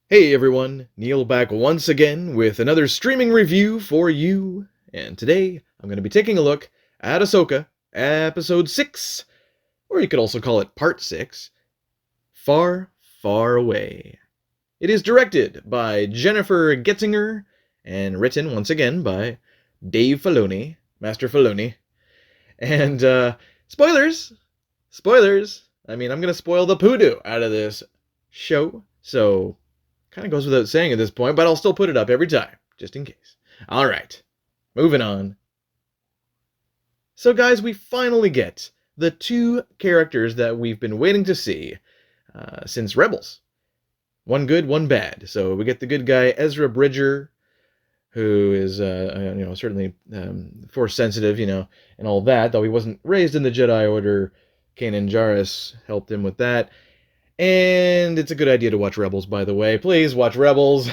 Hey everyone, Neil back once again with another streaming review for you. And today I'm going to be taking a look at Ahsoka, episode 6, or you could also call it part 6, Far, Far Away. It is directed by Jennifer Getzinger and written once again by Dave Filoni, Master Filoni. And spoilers, spoilers. I mean, I'm going to spoil the poodoo out of this show, so kind of goes without saying at this point, but I'll still put it up every time, just in case. All right, moving on. So, guys, we finally get the two characters that we've been waiting to see since Rebels. One good, one bad. So we get the good guy Ezra Bridger, who is, certainly force sensitive, and all that. Though he wasn't raised in the Jedi Order, Kanan Jarrus helped him with that. And it's a good idea to watch Rebels, by the way. Please watch Rebels.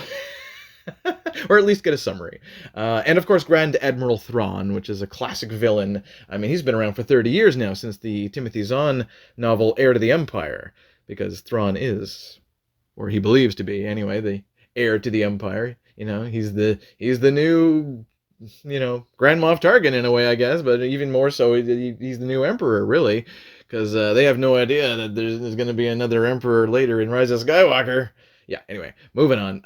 Or at least get a summary. And of course, Grand Admiral Thrawn, which is a classic villain. I mean, he's been around for 30 years now, since the Timothy Zahn novel Heir to the Empire. Because Thrawn is, or he believes to be, anyway, the heir to the Empire. He's the new, Grand Moff Tarkin in a way, I guess, but even more so, he's the new Emperor, really. Because they have no idea that there's going to be another Emperor later in Rise of Skywalker. Yeah, anyway, moving on.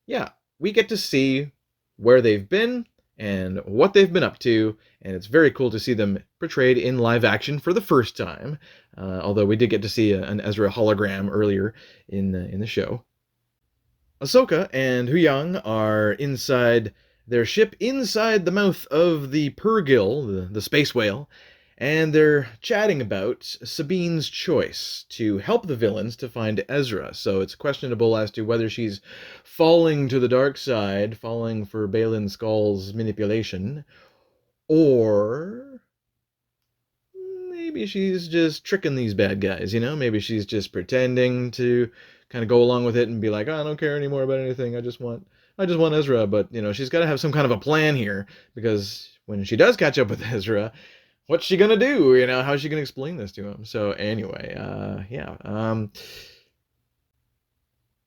Yeah, we get to see where they've been and what they've been up to, and it's very cool to see them portrayed in live action for the first time. Although we did get to see an Ezra hologram earlier in the show. Ahsoka and Huyang are inside their ship, inside the mouth of the Purrgil, the space whale, and they're chatting about Sabine's choice to help the villains to find Ezra. So it's questionable as to whether she's falling to the dark side, falling for Baylan Skoll's manipulation, or maybe she's just tricking these bad guys, Maybe she's just pretending to kind of go along with it and be like, oh, I don't care anymore about anything. I just want Ezra. But, she's got to have some kind of a plan here, because when she does catch up with Ezra, what's she gonna do? How's she gonna explain this to him? So anyway,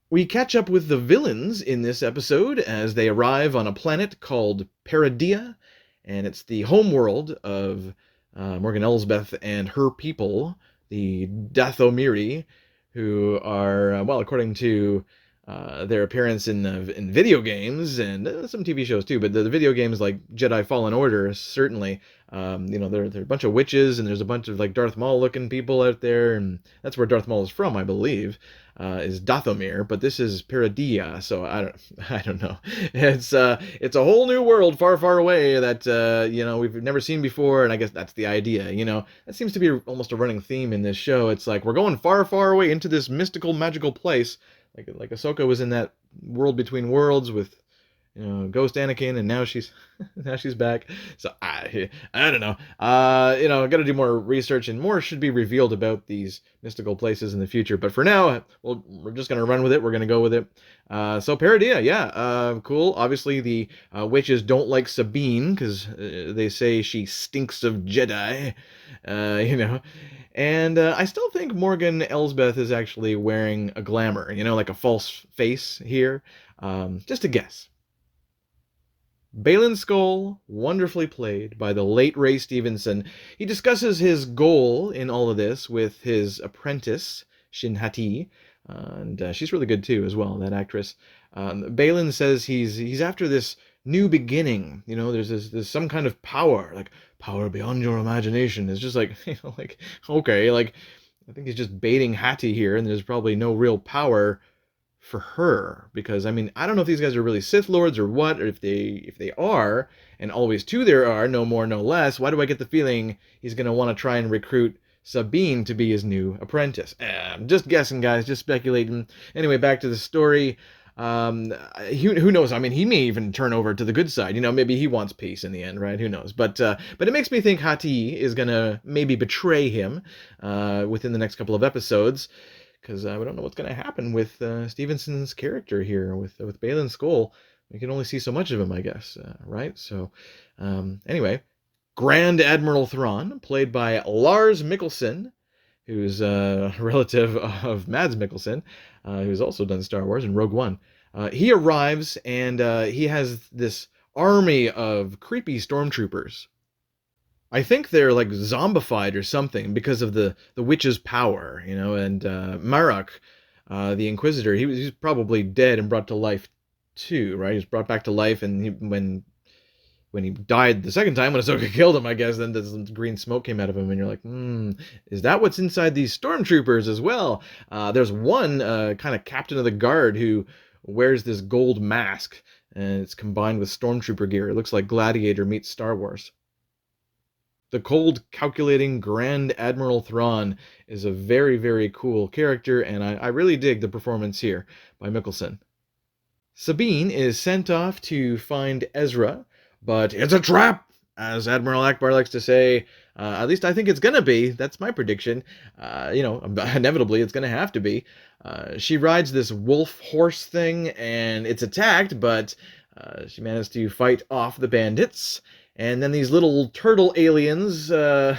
we catch up with the villains in this episode as they arrive on a planet called Paradia, and it's the homeworld of Morgan Elsbeth and her people, the Dathomiri, who are, well, according to their appearance in video games and some TV shows too, but the video games like Jedi Fallen Order, certainly, they're a bunch of witches, and there's a bunch of like Darth Maul looking people out there, and that's where Darth Maul is from, I believe, is Dathomir, but this is Paradia, so I don't know. It's a whole new world far, far away that we've never seen before, and I guess that's the idea. That seems to be almost a running theme in this show. It's like we're going far, far away into this mystical, magical place. Like Ahsoka was in that world between worlds with, Ghost Anakin, and now she's back. So I don't know. Got to do more research, and more should be revealed about these mystical places in the future. But for now, we're just gonna run with it. We're gonna go with it. So Paradia, yeah, cool. Obviously, the witches don't like Sabine because they say she stinks of Jedi. And I still think Morgan Elsbeth is actually wearing a glamour, like a false face here. Just a guess. Baylan Skoll, wonderfully played by the late Ray Stevenson. He discusses his goal in all of this with his apprentice, Shin Hati, and she's really good too, as well, that actress. Baylan says he's after this new beginning. There's some kind of power, like power beyond your imagination. It's just like, okay, like I think he's just baiting Hattie here, and there's probably no real power for her, because I mean, I don't know if these guys are really Sith Lords or what, or if they are, and always two there are, no more, no less. Why do I get the feeling he's gonna want to try and recruit Sabine to be his new apprentice? I'm just guessing, guys, just speculating. Anyway, back to the story. Who knows? I mean, he may even turn over to the good side. Maybe he wants peace in the end, right? Who knows? But it makes me think Hati is gonna maybe betray him within the next couple of episodes, because we don't know what's going to happen with Stevenson's character here with Baylan Skoll. We can only see so much of him, I guess, right? So, anyway, Grand Admiral Thrawn, played by Lars Mikkelsen, who's a relative of Mads Mikkelsen, who's also done Star Wars and Rogue One. He arrives and he has this army of creepy stormtroopers. I think they're like zombified or something because of the witch's power, and Marok, the Inquisitor, he's probably dead and brought to life too, right? He's brought back to life, and when he died the second time, when Ahsoka killed him, I guess, then this green smoke came out of him, and you're like, is that what's inside these stormtroopers as well? There's one kind of captain of the guard who wears this gold mask, and it's combined with stormtrooper gear. It looks like Gladiator meets Star Wars. The cold, calculating Grand Admiral Thrawn is a very, very cool character, and I really dig the performance here by Mikkelsen. Sabine is sent off to find Ezra, but it's a trap, as Admiral Akbar likes to say. At least I think it's gonna be. That's my prediction. Inevitably, it's gonna have to be. She rides this wolf horse thing, and it's attacked, but she managed to fight off the bandits. And then these little turtle aliens, I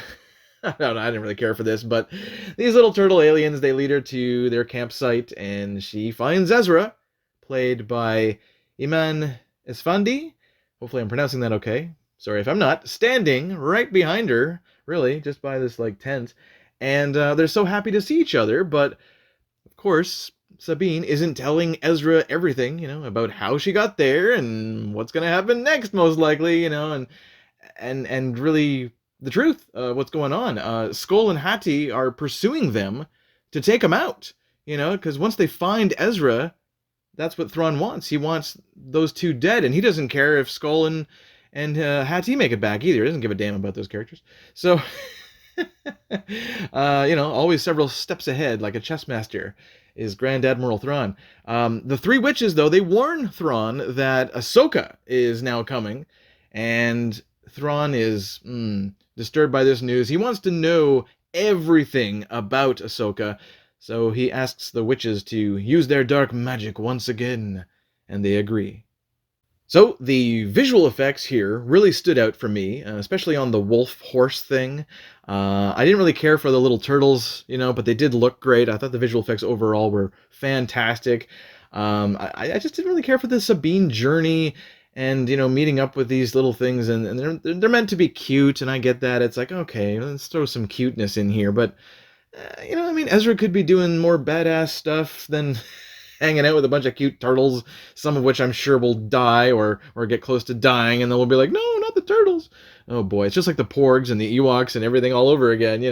don't know, I didn't really care for this, but these little turtle aliens, they lead her to their campsite, and she finds Ezra, played by Iman Esfandi. Hopefully I'm pronouncing that okay. Sorry if I'm not. Standing right behind her, really, just by this tent. And they're so happy to see each other, but of course, Sabine isn't telling Ezra everything, about how she got there and what's going to happen next, most likely, and really the truth of what's going on. Skull and Hattie are pursuing them to take them out, because once they find Ezra, that's what Thrawn wants. He wants those two dead, and he doesn't care if Skull and Hattie make it back either. He doesn't give a damn about those characters. So, always several steps ahead, like a chess master, is Grand Admiral Thrawn. The three witches, though, they warn Thrawn that Ahsoka is now coming, and Thrawn is disturbed by this news. He wants to know everything about Ahsoka, so he asks the witches to use their dark magic once again, and they agree. So the visual effects here really stood out for me, especially on the wolf horse thing. I didn't really care for the little turtles, but they did look great. I thought the visual effects overall were fantastic. I just didn't really care for the Sabine journey and, meeting up with these little things, and they're meant to be cute, and I get that. It's like, okay, let's throw some cuteness in here, but, Ezra could be doing more badass stuff than hanging out with a bunch of cute turtles, some of which I'm sure will die or get close to dying, and then we'll be like, no, not the turtles. Oh boy, it's just like the Porgs and the Ewoks and everything all over again,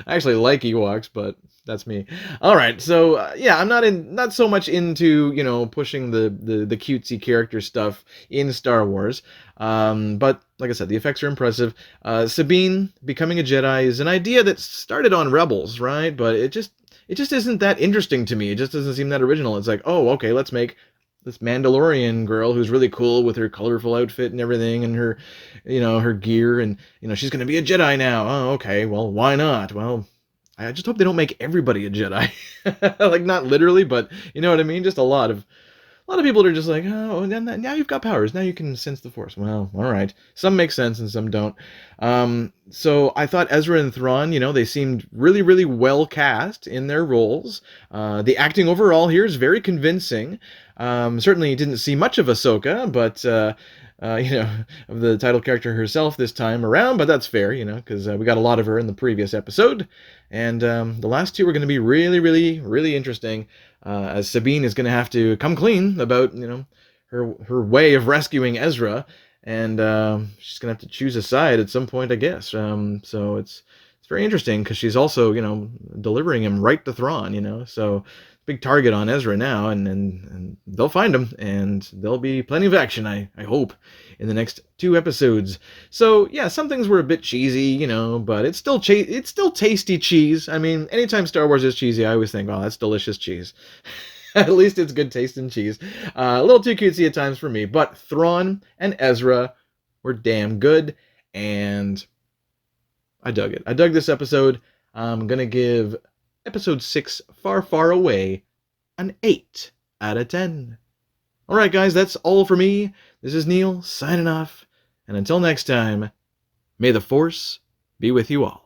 I actually like Ewoks, but that's me. All right, so I'm not so much into pushing the cutesy character stuff in Star Wars, but like I said, the effects are impressive. Sabine becoming a Jedi is an idea that started on Rebels, right? But it just isn't that interesting to me. It just doesn't seem that original. It's like, oh, okay, let's make this Mandalorian girl who's really cool with her colorful outfit and everything, and her, her gear, and she's gonna be a Jedi now. Oh, okay, well, why not? Well, I just hope they don't make everybody a Jedi. Like, not literally, but you know what I mean? Just a lot of people are just like, oh, now you've got powers. Now you can sense the Force. Well, all right. Some make sense and some don't. So I thought Ezra and Thrawn, they seemed really, really well cast in their roles. The acting overall here is very convincing. Certainly didn't see much of Ahsoka, but of the title character herself this time around, but that's fair, because we got a lot of her in the previous episode, and the last two are going to be really, really, really interesting, as Sabine is going to have to come clean about, her way of rescuing Ezra, and she's going to have to choose a side at some point, I guess. So it's very interesting, because she's also, delivering him right to Thrawn, so big target on Ezra now, and they'll find him, and there'll be plenty of action, I hope, in the next 2 episodes. So yeah, some things were a bit cheesy, but it's still tasty cheese. Anytime Star Wars is cheesy, I always think, oh, that's delicious cheese. At least it's good tasting cheese. A little too cutesy at times for me, but Thrawn and Ezra were damn good, and I dug it. I dug this episode. I'm gonna give Episode 6, Far, Far Away, an 8 out of 10. Alright guys, that's all for me. This is Neil, signing off, and until next time, may the Force be with you all.